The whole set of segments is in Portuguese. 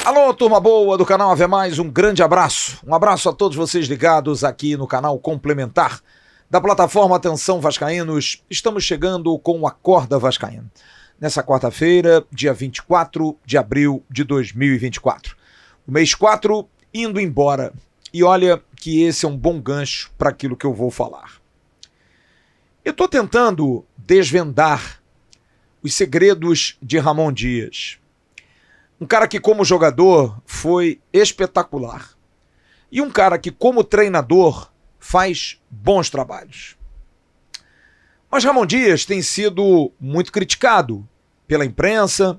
Alô, turma boa do canal Ave Mais, um grande abraço. Um abraço a todos vocês ligados aqui no canal complementar da plataforma Atenção Vascaínos. Estamos chegando com o Acorda Vascaíno. Nessa quarta-feira, dia 24 de abril de 2024. O mês 4 indo embora. E olha que esse é um bom gancho para aquilo que eu vou falar. Eu estou tentando desvendar os segredos de Ramon Dias. Um cara que como jogador foi espetacular. E um cara que como treinador faz bons trabalhos. Mas Ramon Dias tem sido muito criticado pela imprensa,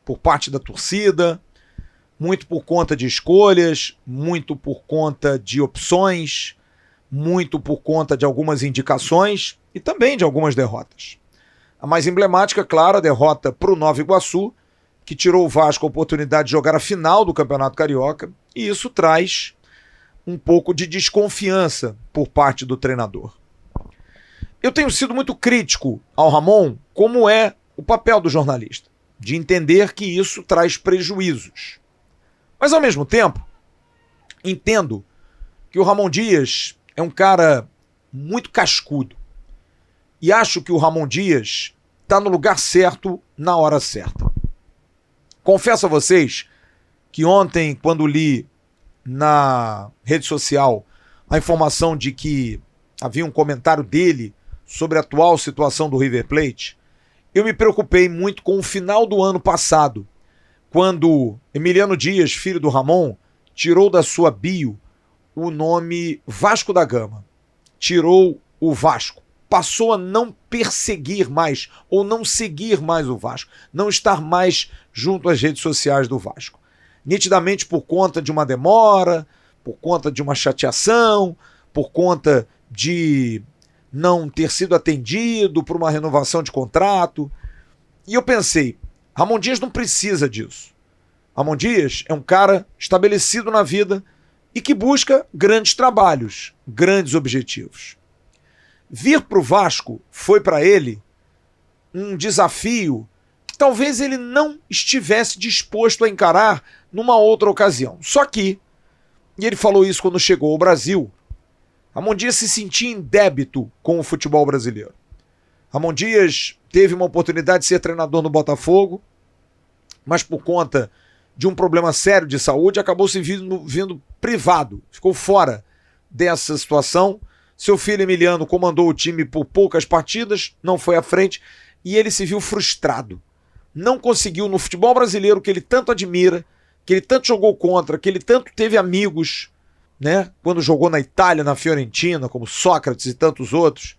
por parte da torcida, muito por conta de escolhas, muito por conta de opções, muito por conta de algumas indicações e também de algumas derrotas. A mais emblemática, claro, a derrota para o Nova Iguaçu, que tirou o Vasco a oportunidade de jogar a final do Campeonato Carioca, e isso traz um pouco de desconfiança por parte do treinador. Eu tenho sido muito crítico ao Ramon, como é o papel do jornalista, de entender que isso traz prejuízos. Mas ao mesmo tempo, entendo que o Ramon Dias é um cara muito cascudo, e acho que o Ramon Dias está no lugar certo, na hora certa. Confesso a vocês que ontem, quando li na rede social a informação de que havia um comentário dele sobre a atual situação do River Plate, eu me preocupei muito com o final do ano passado, quando Emiliano Dias, filho do Ramon, tirou da sua bio o nome Vasco da Gama. Tirou o Vasco. Passou a não perseguir mais ou não seguir mais o Vasco, não estar mais junto às redes sociais do Vasco. Nitidamente por conta de uma demora, por conta de uma chateação, por conta de não ter sido atendido por uma renovação de contrato. E eu pensei, Ramon Dias não precisa disso. Ramon Dias é um cara estabelecido na vida e que busca grandes trabalhos, grandes objetivos. Vir para o Vasco foi para ele um desafio que talvez ele não estivesse disposto a encarar numa outra ocasião. Só que, e ele falou isso quando chegou ao Brasil, Ramon Dias se sentia em débito com o futebol brasileiro. Ramon Dias teve uma oportunidade de ser treinador no Botafogo, mas por conta de um problema sério de saúde, acabou se vindo privado, ficou fora dessa situação. Seu filho Emiliano comandou o time por poucas partidas, não foi à frente, e ele se viu frustrado. Não conseguiu no futebol brasileiro, que ele tanto admira, que ele tanto jogou contra, que ele tanto teve amigos, né? Quando jogou na Itália, na Fiorentina, como Sócrates e tantos outros.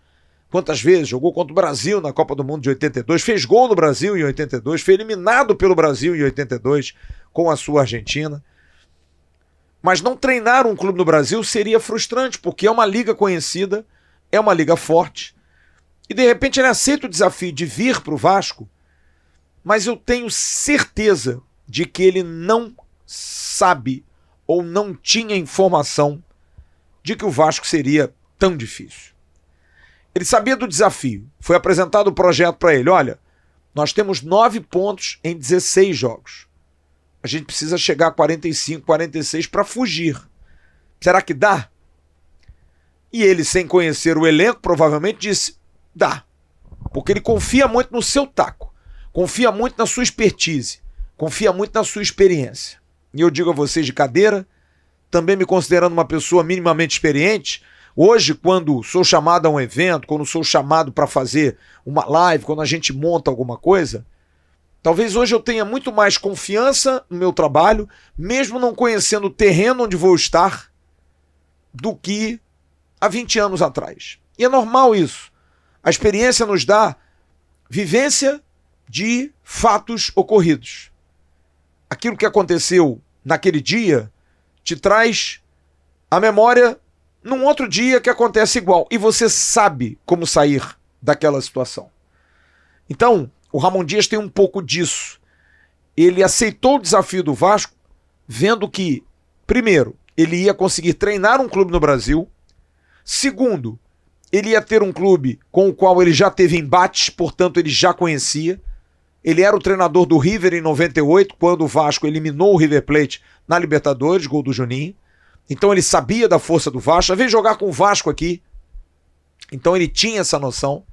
Quantas vezes jogou contra o Brasil na Copa do Mundo de 82, fez gol no Brasil em 82, foi eliminado pelo Brasil em 82 com a sua Argentina. Mas não treinar um clube no Brasil seria frustrante, porque é uma liga conhecida, é uma liga forte, e de repente ele aceita o desafio de vir para o Vasco, mas eu tenho certeza de que ele não sabe ou não tinha informação de que o Vasco seria tão difícil. Ele sabia do desafio, foi apresentado o projeto para ele, olha, nós temos 9 pontos em 16 jogos. A gente precisa chegar a 45, 46 para fugir. Será que dá? E ele, sem conhecer o elenco, provavelmente disse, dá. Porque ele confia muito no seu taco, confia muito na sua expertise, confia muito na sua experiência. E eu digo a vocês de cadeira, também me considerando uma pessoa minimamente experiente, hoje, quando sou chamado a um evento, quando sou chamado para fazer uma live, quando a gente monta alguma coisa, talvez hoje eu tenha muito mais confiança no meu trabalho, mesmo não conhecendo o terreno onde vou estar, do que há 20 anos atrás. E é normal isso. A experiência nos dá vivência de fatos ocorridos. Aquilo que aconteceu naquele dia te traz a memória num outro dia que acontece igual. E você sabe como sair daquela situação. Então, o Ramon Dias tem um pouco disso. Ele aceitou o desafio do Vasco, vendo que, primeiro, ele ia conseguir treinar um clube no Brasil. Segundo, ele ia ter um clube com o qual ele já teve embates, portanto ele já conhecia. Ele era o treinador do River em 98, quando o Vasco eliminou o River Plate na Libertadores, gol do Juninho. Então ele sabia da força do Vasco, já veio jogar com o Vasco aqui. Então ele tinha essa noção.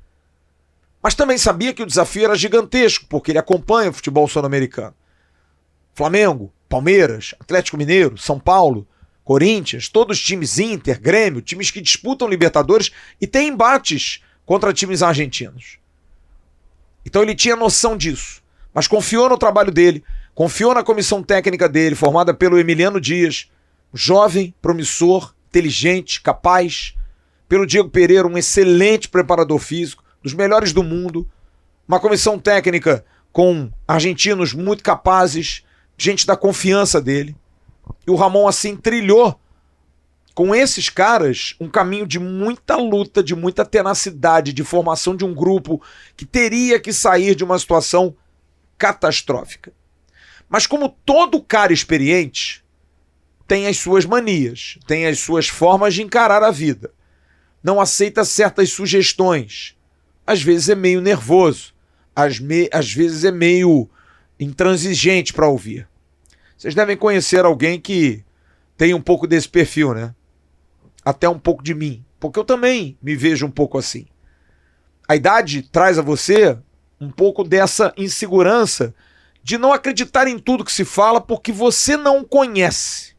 Mas também sabia que o desafio era gigantesco, porque ele acompanha o futebol sul-americano. Flamengo, Palmeiras, Atlético Mineiro, São Paulo, Corinthians, todos os times Inter, Grêmio, times que disputam Libertadores e têm embates contra times argentinos. Então ele tinha noção disso, mas confiou no trabalho dele, confiou na comissão técnica dele, formada pelo Emiliano Dias, jovem, promissor, inteligente, capaz, pelo Diego Pereira, um excelente preparador físico, dos melhores do mundo, uma comissão técnica com argentinos muito capazes, gente da confiança dele. E o Ramon assim trilhou com esses caras um caminho de muita luta, de muita tenacidade, de formação de um grupo que teria que sair de uma situação catastrófica. Mas como todo cara experiente tem as suas manias, tem as suas formas de encarar a vida, não aceita certas sugestões, às vezes é meio nervoso, às vezes é meio intransigente para ouvir. Vocês devem conhecer alguém que tem um pouco desse perfil, né? Até um pouco de mim, porque eu também me vejo um pouco assim. A idade traz a você um pouco dessa insegurança de não acreditar em tudo que se fala porque você não conhece.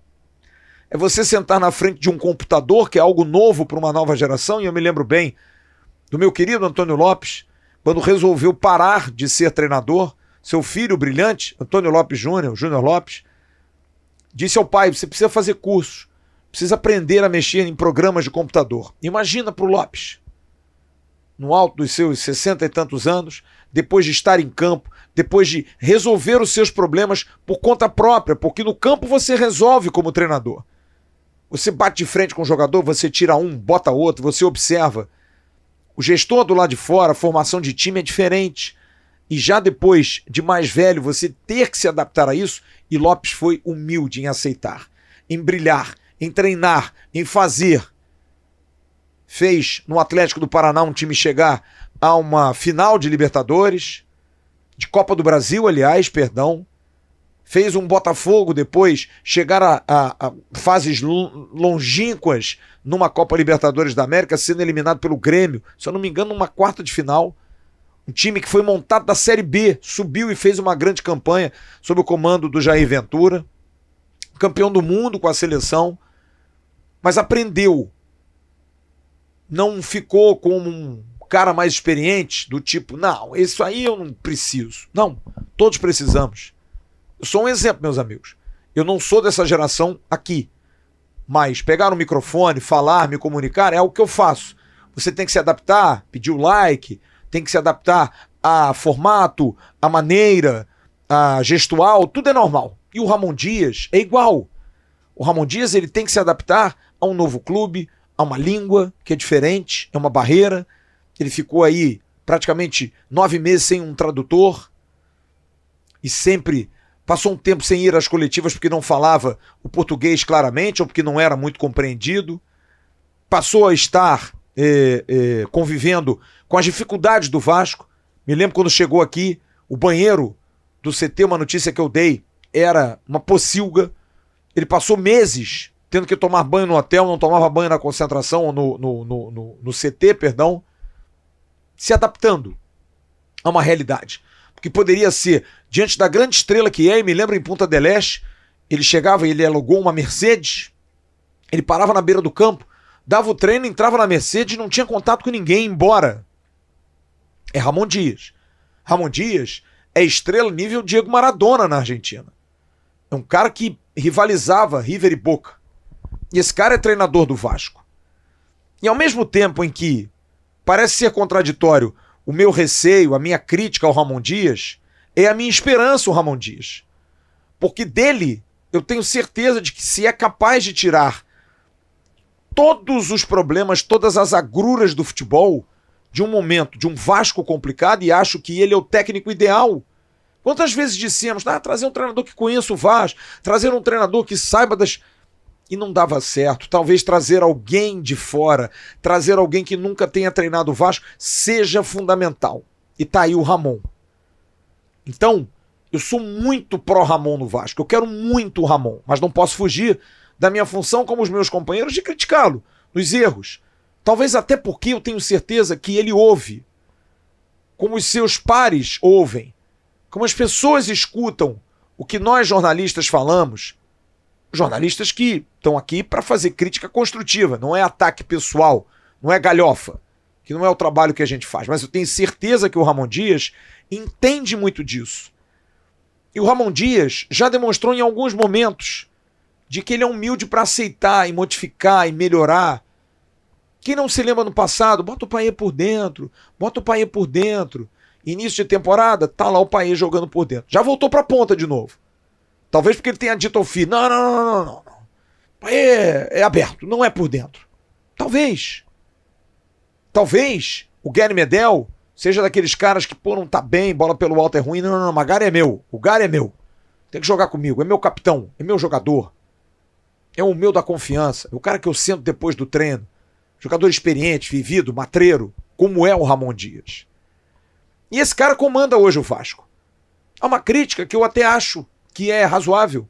É você sentar na frente de um computador, que é algo novo para uma nova geração, e eu me lembro bem do meu querido Antônio Lopes, quando resolveu parar de ser treinador, seu filho brilhante, Antônio Lopes Júnior, Júnior Lopes, disse ao pai: você precisa fazer cursos, precisa aprender a mexer em programas de computador. Imagina para o Lopes, no alto dos seus 60 e tantos anos, depois de estar em campo, depois de resolver os seus problemas por conta própria, porque no campo você resolve como treinador. Você bate de frente com o jogador, você tira um, bota outro, você observa. O gestor do lado de fora, a formação de time é diferente. E já depois de mais velho, você ter que se adaptar a isso, e Lopes foi humilde em aceitar, em brilhar, em treinar, em fazer. Fez no Atlético do Paraná um time chegar a uma final de Libertadores, de Copa do Brasil, aliás, perdão. Fez um Botafogo depois chegar a fases longínquas numa Copa Libertadores da América, sendo eliminado pelo Grêmio, se eu não me engano, numa quarta de final. Um time que foi montado da Série B, subiu e fez uma grande campanha sob o comando do Jair Ventura. Campeão do mundo com a seleção, mas aprendeu. Não ficou como um cara mais experiente, do tipo, não, isso aí eu não preciso. Não, todos precisamos. Eu sou um exemplo, meus amigos. Eu não sou dessa geração aqui, mas pegar um microfone, falar, me comunicar, é o que eu faço. Você tem que se adaptar, pedir o like, tem que se adaptar a formato, a maneira, a gestual, tudo é normal. E o Ramon Dias é igual. O Ramon Dias ele tem que se adaptar a um novo clube, a uma língua que é diferente, é uma barreira. Ele ficou aí praticamente 9 meses sem um tradutor e sempre passou um tempo sem ir às coletivas porque não falava o português claramente ou porque não era muito compreendido. Passou a estar convivendo com as dificuldades do Vasco. Me lembro quando chegou aqui, o banheiro do CT, uma notícia que eu dei, era uma pocilga. Ele passou meses tendo que tomar banho no hotel, não tomava banho na concentração, ou no CT, perdão, se adaptando a uma realidade. Porque poderia ser, diante da grande estrela que é, e me lembro em Punta del Este, ele chegava e ele alugou uma Mercedes, ele parava na beira do campo, dava o treino, entrava na Mercedes e não tinha contato com ninguém, embora. É Ramon Dias. Ramon Dias é estrela nível Diego Maradona na Argentina. É um cara que rivalizava River e Boca. E esse cara é treinador do Vasco. E ao mesmo tempo em que parece ser contraditório o meu receio, a minha crítica ao Ramon Dias, é a minha esperança o Ramon Dias. Porque dele eu tenho certeza de que se é capaz de tirar todos os problemas, todas as agruras do futebol de um momento, de um Vasco complicado, e acho que ele é o técnico ideal. Quantas vezes dissemos, trazer um treinador que conheça o Vasco, trazer um treinador que saiba das... e não dava certo. Talvez trazer alguém de fora, trazer alguém que nunca tenha treinado o Vasco, seja fundamental. E tá aí o Ramon. Então, eu sou muito pró-Ramon no Vasco. Eu quero muito o Ramon, mas não posso fugir da minha função como os meus companheiros de criticá-lo nos erros. Talvez até porque eu tenho certeza que ele ouve, como os seus pares ouvem, como as pessoas escutam o que nós jornalistas falamos, jornalistas que estão aqui para fazer crítica construtiva, não é ataque pessoal, não é galhofa, que não é o trabalho que a gente faz. Mas eu tenho certeza que o Ramon Dias entende muito disso. E o Ramon Dias já demonstrou em alguns momentos de que ele é humilde para aceitar e modificar e melhorar. Quem não se lembra no passado, bota o Payet por dentro, bota o Payet por dentro. Início de temporada, tá lá o Payet jogando por dentro. Já voltou para a ponta de novo. Talvez porque ele tenha dito ao filho, não. Payet é aberto, não é por dentro. Talvez o Gary Medel seja daqueles caras que, não tá bem, bola pelo alto é ruim. Não, mas Gary é meu. O Gary é meu. Tem que jogar comigo. É meu capitão. É meu jogador. É o meu da confiança. É o cara que eu sento depois do treino. Jogador experiente, vivido, matreiro, como é o Ramon Dias. E esse cara comanda hoje o Vasco. Há uma crítica que eu até acho que é razoável,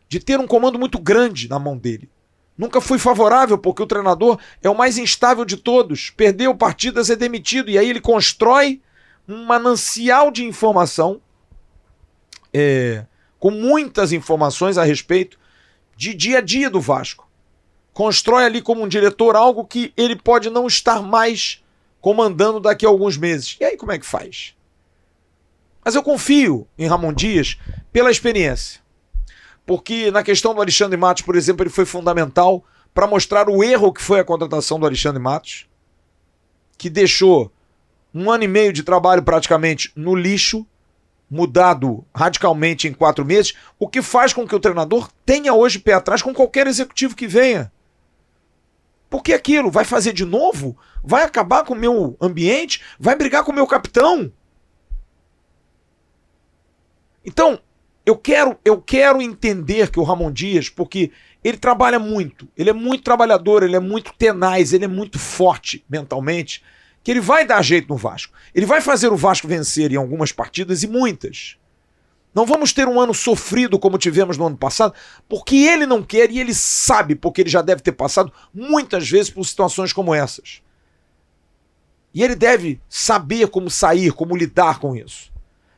de ter um comando muito grande na mão dele. Nunca fui favorável, porque o treinador é o mais instável de todos. Perdeu partidas, é demitido. E aí ele constrói um manancial de informação, com muitas informações a respeito de dia a dia do Vasco. Constrói ali como um diretor algo que ele pode não estar mais comandando daqui a alguns meses. E aí como é que faz? Mas eu confio em Ramon Dias pela experiência. Porque na questão do Alexandre Matos, por exemplo, ele foi fundamental para mostrar o erro que foi a contratação do Alexandre Matos, que deixou 1 ano e meio de trabalho praticamente no lixo, mudado radicalmente em 4 meses, o que faz com que o treinador tenha hoje pé atrás com qualquer executivo que venha. Porque aquilo vai fazer de novo? Vai acabar com o meu ambiente? Vai brigar com o meu capitão? Então, eu quero entender que o Ramon Dias, porque ele trabalha muito, ele é muito trabalhador, ele é muito tenaz, ele é muito forte mentalmente, que ele vai dar jeito no Vasco. Ele vai fazer o Vasco vencer em algumas partidas e muitas. Não vamos ter um ano sofrido como tivemos no ano passado, porque ele não quer e ele sabe, porque ele já deve ter passado muitas vezes por situações como essas. E ele deve saber como sair, como lidar com isso.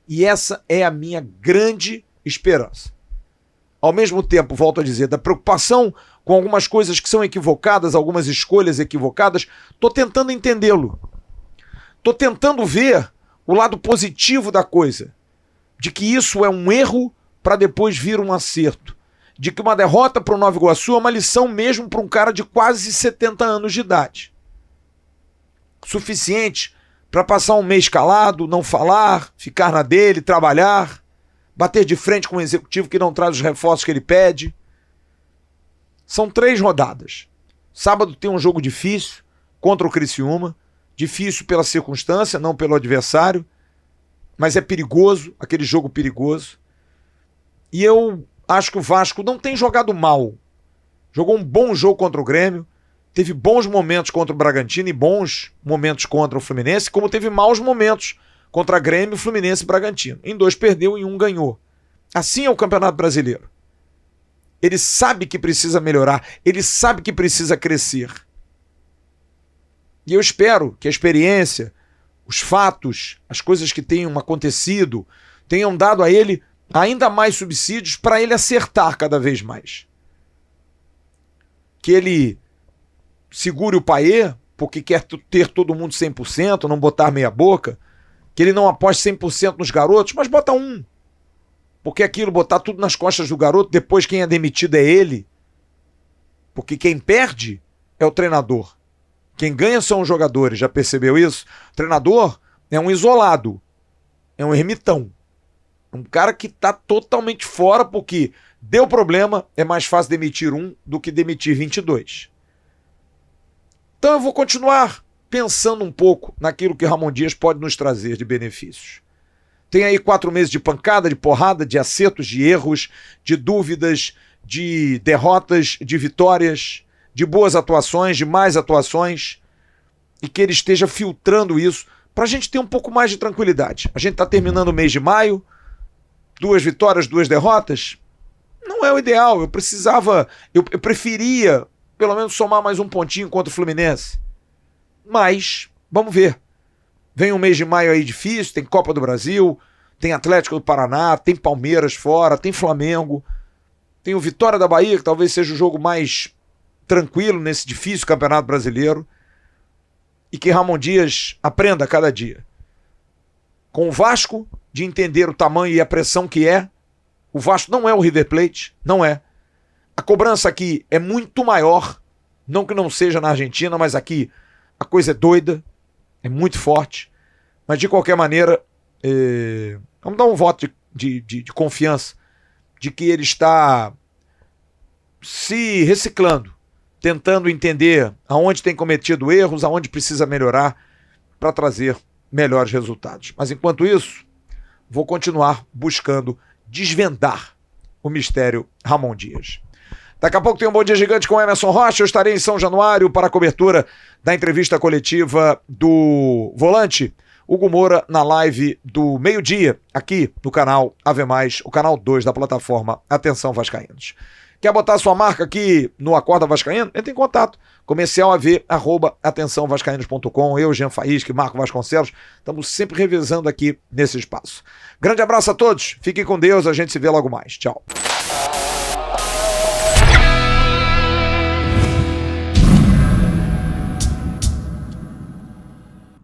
E essa é a minha grande esperança. Ao mesmo tempo, volto a dizer, da preocupação com algumas coisas que são equivocadas, algumas escolhas equivocadas, estou tentando entendê-lo. Estou tentando ver o lado positivo da coisa, de que isso é um erro para depois vir um acerto, de que uma derrota para o Nova Iguaçu é uma lição mesmo para um cara de quase 70 anos de idade. Suficiente para passar um mês calado, não falar, ficar na dele, trabalhar, bater de frente com um executivo que não traz os reforços que ele pede. São 3 rodadas. Sábado tem um jogo difícil contra o Criciúma, difícil pela circunstância, não pelo adversário, mas é perigoso, aquele jogo perigoso. E eu acho que o Vasco não tem jogado mal. Jogou um bom jogo contra o Grêmio, teve bons momentos contra o Bragantino e bons momentos contra o Fluminense, como teve maus momentos contra Grêmio, Fluminense e Bragantino. Em 2 perdeu, em 1 ganhou. Assim é o Campeonato Brasileiro. Ele sabe que precisa melhorar, ele sabe que precisa crescer. E eu espero que a experiência, os fatos, as coisas que tenham acontecido, tenham dado a ele ainda mais subsídios para ele acertar cada vez mais. Que ele segure o Payet, porque quer ter todo mundo 100%, não botar meia boca. Que ele não aposte 100% nos garotos, mas bota um. Porque aquilo, botar tudo nas costas do garoto, depois quem é demitido é ele. Porque quem perde é o treinador. Quem ganha são os jogadores, já percebeu isso? O treinador é um isolado, é um ermitão. Um cara que está totalmente fora, porque deu problema, é mais fácil demitir um do que demitir 22. Então eu vou continuar pensando um pouco naquilo que Ramon Dias pode nos trazer de benefícios. Tem aí 4 meses de pancada, de porrada, de acertos, de erros, de dúvidas, de derrotas, de vitórias, de boas atuações, de mais atuações, e que ele esteja filtrando isso para a gente ter um pouco mais de tranquilidade. A gente está terminando o mês de maio, 2 vitórias, 2 derrotas, não é o ideal. Eu preferia pelo menos somar mais um pontinho contra o Fluminense. Mas, vamos ver. Vem um mês de maio aí difícil, tem Copa do Brasil, tem Atlético do Paraná, tem Palmeiras fora, tem Flamengo, tem o Vitória da Bahia, que talvez seja o jogo mais tranquilo nesse difícil Campeonato Brasileiro, e que Ramon Dias aprenda a cada dia. Com o Vasco, de entender o tamanho e a pressão que é. O Vasco não é o River Plate, não é. A cobrança aqui é muito maior, não que não seja na Argentina, mas aqui a coisa é doida, é muito forte. Mas de qualquer maneira, vamos dar um voto de confiança de que ele está se reciclando, tentando entender aonde tem cometido erros, aonde precisa melhorar para trazer melhores resultados. Mas enquanto isso, vou continuar buscando desvendar o mistério Ramon Dias. Daqui a pouco tem um Bom Dia Gigante com Emerson Rocha. Eu estarei em São Januário para a cobertura da entrevista coletiva do volante Hugo Moura na live do meio-dia, aqui no canal Ave Mais, o canal 2 da plataforma Atenção Vascaínos. Quer botar sua marca aqui no Acorda Vascaíno? Entre em contato. comercialav@atençãovascaínos.com. Eu, Jean Faísca e Marco Vasconcelos, estamos sempre revezando aqui nesse espaço. Grande abraço a todos. Fiquem com Deus. A gente se vê logo mais. Tchau.